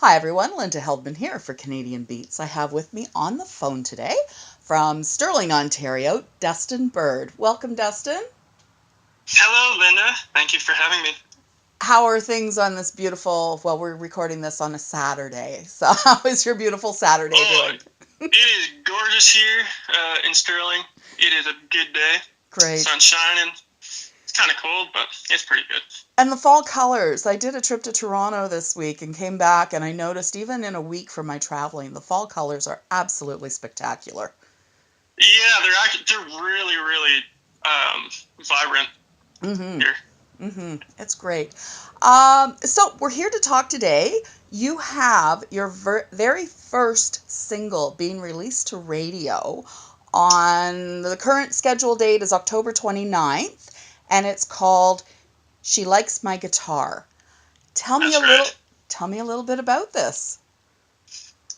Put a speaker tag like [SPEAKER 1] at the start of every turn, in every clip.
[SPEAKER 1] Hi everyone, Linda Heldman here for Canadian Beats. I have with me on the phone today from Sterling, Ontario, Dustin Bird. Welcome, Dustin.
[SPEAKER 2] Hello, Linda. Thank you for having me.
[SPEAKER 1] How are things on this beautiful, well, we're recording this on a Saturday, so how is your beautiful Saturday doing?
[SPEAKER 2] It is gorgeous here in Sterling. It is a good day.
[SPEAKER 1] Great.
[SPEAKER 2] Sun's shining. It's kind of cold, but it's pretty good.
[SPEAKER 1] And the fall colors. I did a trip to Toronto this week and came back, and I noticed even in a week from my traveling, the fall colors are absolutely spectacular.
[SPEAKER 2] Yeah, they're really, really vibrant here.
[SPEAKER 1] It's great. So we're here to talk today. You have your very first single being released to radio on the current scheduled date is October 29th, and it's called She Likes My Guitar. Tell me a little bit about this.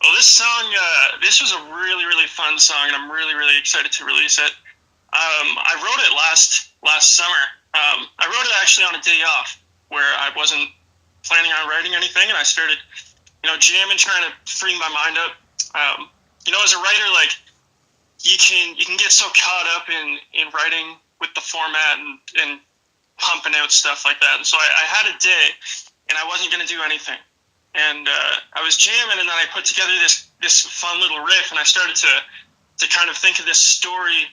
[SPEAKER 2] Well, this song, this was a really, really fun song, and I'm really, really excited to release it. I wrote it last summer. I wrote it actually on a day off where I wasn't planning on writing anything, and I started, jamming, trying to free my mind up. As a writer, like you can get so caught up in writing with the format and pumping out stuff like that. And so I had a day, and I wasn't going to do anything. And I was jamming, and then I put together this fun little riff, and I started to kind of think of this story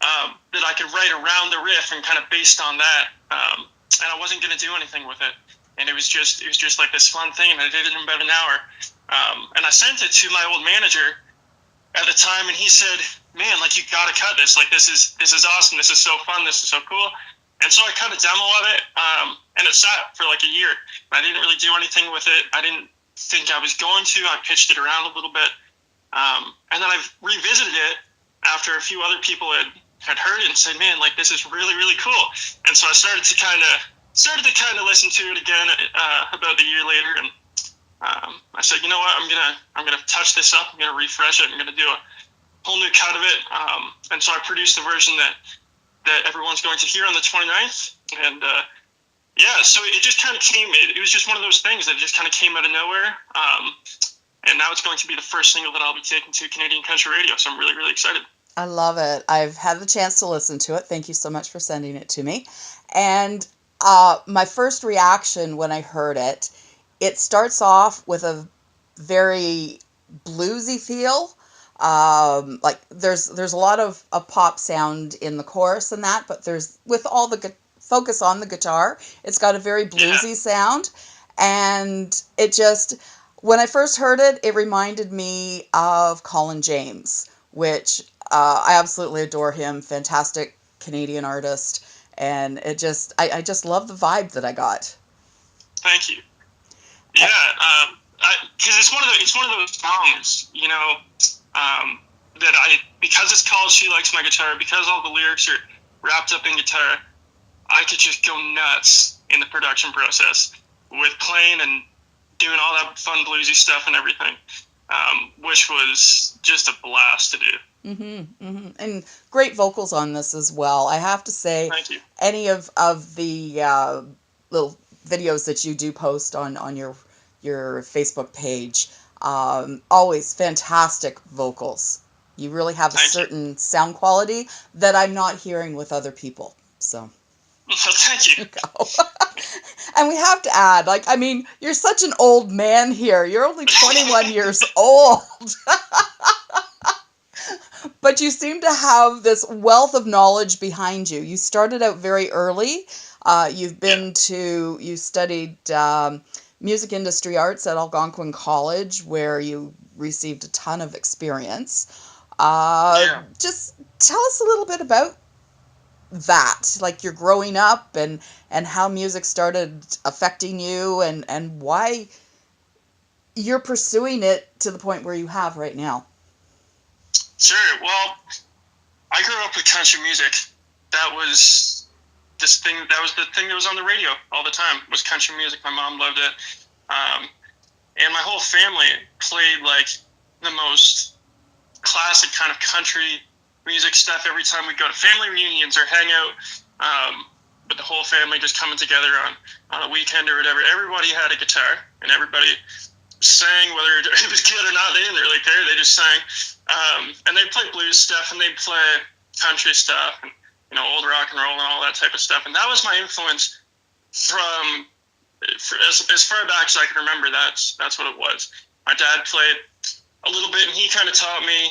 [SPEAKER 2] that I could write around the riff and kind of based on that. And I wasn't going to do anything with it. And it was just like this fun thing, and I did it in about an hour. And I sent it to my old manager at the time, and he said, "Man, like, you got to cut this. Like, this is awesome. This is so fun. This is so cool." And so I cut a demo of it, and it sat for like a year. I didn't really do anything with it. I didn't think I was going to. I pitched it around a little bit. And then I've revisited it after a few other people had heard it and said, "Man, like, this is really, really cool." And so I started to kind of listen to it again about a year later, and I said, "You know what? I'm gonna touch this up. I'm gonna refresh it. I'm gonna do a whole new cut of it." And so I produced the version that everyone's going to hear on the 29th. And so it just kind of came. It was just one of those things that just kind of came out of nowhere. And now it's going to be the first single that I'll be taking to Canadian country radio. So I'm really, really excited.
[SPEAKER 1] I love it. I've had the chance to listen to it. Thank you so much for sending it to me. And my first reaction when I heard it, it starts off with a very bluesy feel. Like there's a lot of a pop sound in the chorus and that, but there's, with all the focus on the guitar, it's got a very bluesy sound. And it just, when I first heard it, it reminded me of Colin James, which I absolutely adore him. Fantastic Canadian artist. And it just, I just love the vibe that I got.
[SPEAKER 2] Thank you. Yeah, because it's one of those songs, that because it's called She Likes My Guitar, because all the lyrics are wrapped up in guitar, I could just go nuts in the production process with playing and doing all that fun bluesy stuff and everything, which was just a blast to do.
[SPEAKER 1] And great vocals on this as well. I have to say,
[SPEAKER 2] thank you.
[SPEAKER 1] Any of the little videos that you do post on your Facebook page, always fantastic vocals. You really have a certain sound quality that I'm not hearing with other people. So.
[SPEAKER 2] Thank you.
[SPEAKER 1] And we have to add, you're such an old man here. You're only 21 years old. But you seem to have this wealth of knowledge behind you. You started out very early. You studied music industry arts at Algonquin College, where you received a ton of experience. Just tell us a little bit about that, like you're growing up and how music started affecting you and why you're pursuing it to the point where you have right now.
[SPEAKER 2] Sure. Well, I grew up with country music. That was the thing that was on the radio all the time, was country music. My mom loved it. And my whole family played like the most classic kind of country music stuff every time we go to family reunions or hang out. But the whole family just coming together on a weekend or whatever. Everybody had a guitar, and everybody sang, whether it was good or not. They didn't really care. They just sang. And they'd play blues stuff, and they'd play country stuff, and old rock and roll and all that type of stuff. And that was my influence from as far back as I can remember. That's what it was. My dad played a little bit, and he kind of taught me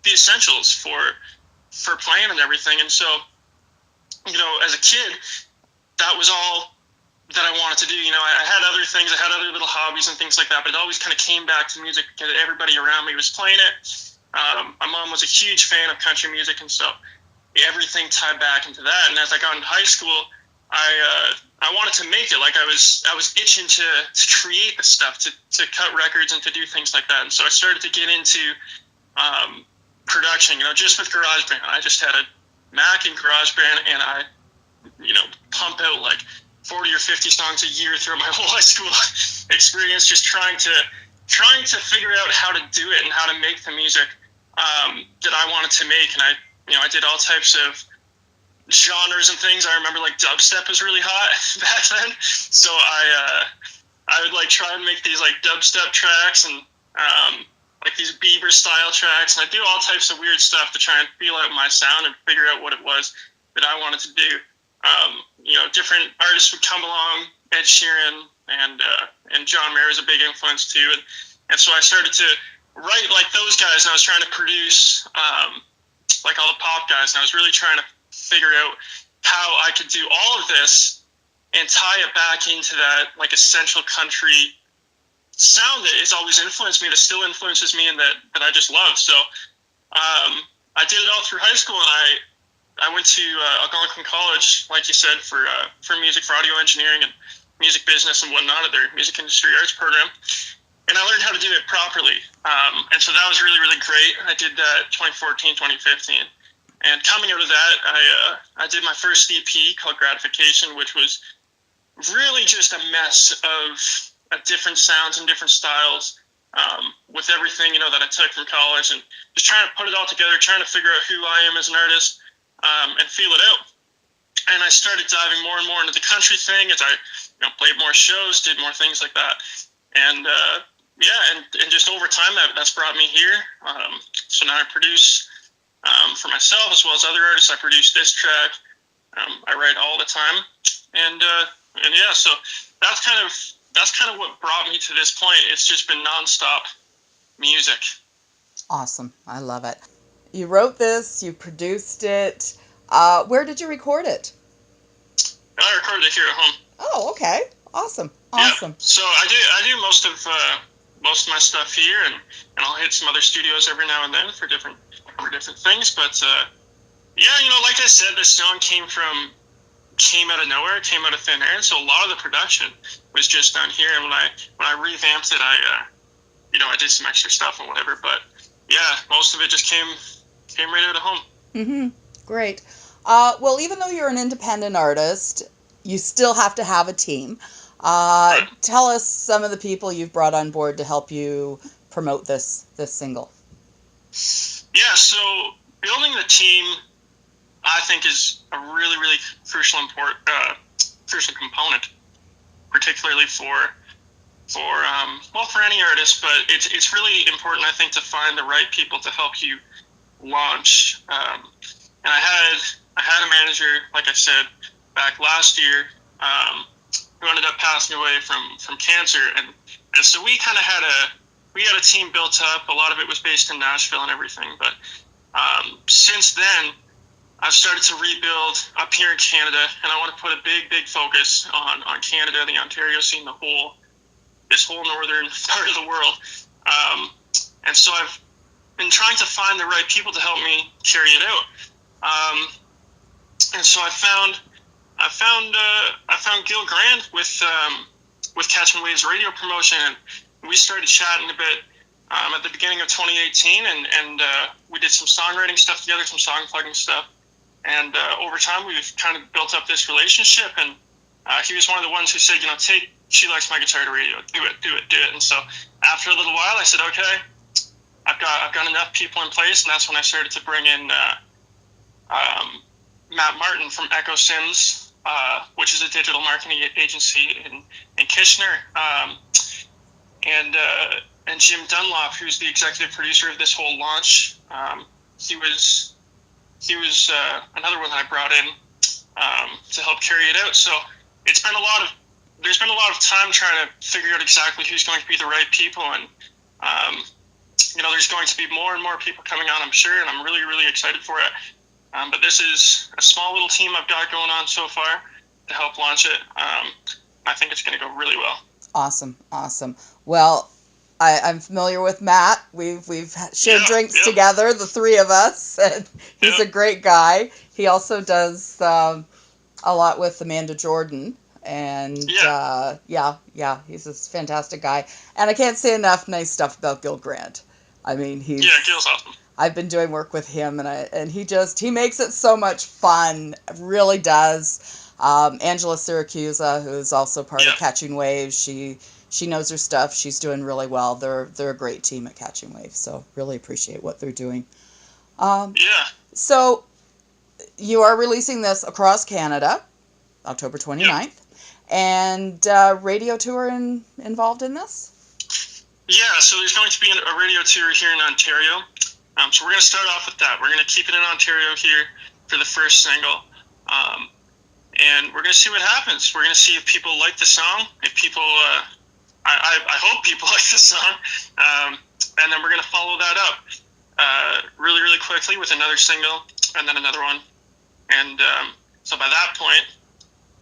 [SPEAKER 2] the essentials for playing and everything. And so, as a kid, that was all that I wanted to do. I had other things, I had other little hobbies and things like that, but it always kind of came back to music because everybody around me was playing it. My mom was a huge fan of country music, and so everything tied back into that. And as I got into high school, I wanted to make it. Like I was itching to create the stuff, to cut records and to do things like that. And so I started to get into production. Just with GarageBand, I just had a Mac and GarageBand, and I pump out like 40 or 50 songs a year throughout my whole high school experience, just trying to figure out how to do it and how to make the music that I wanted to make. And I did all types of genres and things. I remember like dubstep was really hot back then, so I would like try and make these like dubstep tracks and like these Bieber style tracks, and I do all types of weird stuff to try and feel out my sound and figure out what it was that I wanted to do. Different artists would come along. Ed Sheeran and John Mayer was a big influence too, and so I started to write like those guys, and I was trying to produce like all the pop guys, and I was really trying to figure out how I could do all of this and tie it back into that like essential country sound that has always influenced me, that still influences me, and that I just love. So I did it all through high school, and I went to Algonquin College, like you said, for music, for audio engineering and music business and whatnot at their music industry arts program. And I learned how to do it properly. And so that was really, really great. I did that 2014, 2015. And coming out of that, I did my first EP called Gratification, which was really just a mess of different sounds and different styles, with everything, that I took from college, and just trying to put it all together, trying to figure out who I am as an artist, and feel it out. And I started diving more and more into the country thing as I played more shows, did more things like that. And and just over time, that's brought me here. So now I produce for myself as well as other artists. I produce this track. I write all the time, and yeah, so that's kind of what brought me to this point. It's just been nonstop music.
[SPEAKER 1] Awesome. I love it. You wrote this, you produced it. Where did you record it?
[SPEAKER 2] I recorded it here at home.
[SPEAKER 1] Oh, okay. Awesome.
[SPEAKER 2] Yeah. So I do most of my stuff here, and I'll hit some other studios every now and then for different things. But like I said, this song came out of nowhere, came out of thin air, and so a lot of the production was just done here. And when I revamped it, I did some extra stuff and whatever. But yeah, most of it just came right out of home.
[SPEAKER 1] Mm-hmm. Great. Well, even though you're an independent artist, you still have to have a team. Tell us some of the people you've brought on board to help you promote this single.
[SPEAKER 2] Yeah, so building the team, I think, is a really, really crucial component, particularly for any artist. But it's really important, I think, to find the right people to help you launch. And I had a manager, like I said, back last year, who ended up passing away from cancer, and so we kind of had a team built up. A lot of it was based in Nashville and everything, but since then I've started to rebuild up here in Canada, and I want to put a big focus on Canada, the Ontario scene, this whole northern part of the world, and so I've been trying to find the right people to help me carry it out. And so I found Gil Grand with Catching Waves radio promotion, and we started chatting a bit at the beginning of 2018, and we did some songwriting stuff together, some song plugging stuff, and over time we've kind of built up this relationship. And he was one of the ones who said, take She Likes My Guitar to Radio, do it. And so after a little while, I said, okay, I've got enough people in place, and that's when I started to bring in Matt Martin from Echo Sims which is a digital marketing agency in Kitchener, and Jim Dunlop, who's the executive producer of this whole launch. He was another one that I brought in to help carry it out. So there's been a lot of time trying to figure out exactly who's going to be the right people, and there's going to be more and more people coming on, I'm sure, and I'm really, really excited for it. But this is a small little team I've got going on so far to help launch it. I think it's going to go really well.
[SPEAKER 1] Awesome. Well, I'm familiar with Matt. We've shared drinks together, the three of us, and he's a great guy. He also does a lot with Amanda Jordan, and he's a fantastic guy. And I can't say enough nice stuff about Gil Grant. I mean,
[SPEAKER 2] Gil's awesome.
[SPEAKER 1] I've been doing work with him, and he makes it so much fun. Really does. Angela Siracusa, who is also part of Catching Waves, she knows her stuff. She's doing really well. They're a great team at Catching Waves, so really appreciate what they're doing. So you are releasing this across Canada, October 29th, and radio tour involved in this?
[SPEAKER 2] Yeah, so there's going to be a radio tour here in Ontario. So we're going to start off with that. We're going to keep it in Ontario here for the first single. And we're going to see what happens. We're going to see if people like the song, if people, I hope people like the song. And then we're going to follow that up really, really quickly with another single and then another one. And so by that point,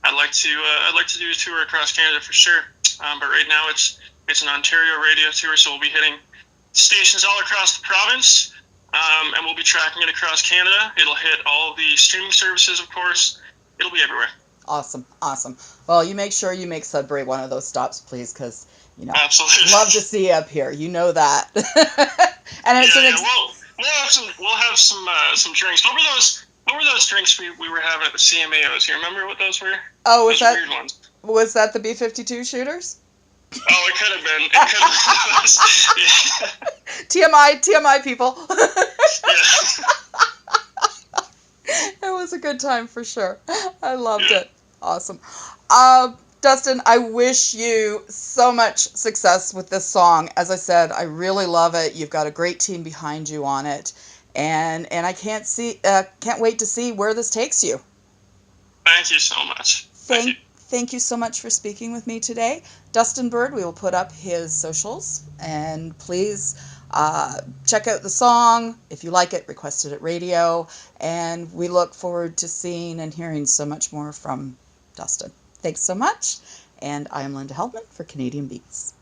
[SPEAKER 2] I'd like to do a tour across Canada for sure. But right now it's an Ontario radio tour, so we'll be hitting stations all across the province, and we'll be tracking it across Canada. It'll hit all the streaming services, of course. It'll be everywhere.
[SPEAKER 1] Awesome. Well, you make sure you make Sudbury one of those stops, please, because
[SPEAKER 2] absolutely
[SPEAKER 1] love to see you up here. You know that. And it's
[SPEAKER 2] we'll have some drinks. What were those drinks we were having at the CMAOs? You remember what those were?
[SPEAKER 1] Oh,
[SPEAKER 2] weird ones.
[SPEAKER 1] Was that the B-52 shooters?
[SPEAKER 2] Oh, it could have been.
[SPEAKER 1] TMI, people.
[SPEAKER 2] Yeah.
[SPEAKER 1] It was a good time for sure. I loved it. Awesome. Dustin, I wish you so much success with this song. As I said, I really love it. You've got a great team behind you on it, and I can't wait to see where this takes you.
[SPEAKER 2] Thank you so much.
[SPEAKER 1] Thank you so much for speaking with me today. Dustin Bird, we will put up his socials, and please check out the song. If you like it, request it at radio, and we look forward to seeing and hearing so much more from Dustin. Thanks so much, and I am Linda Heldman for Canadian Beats.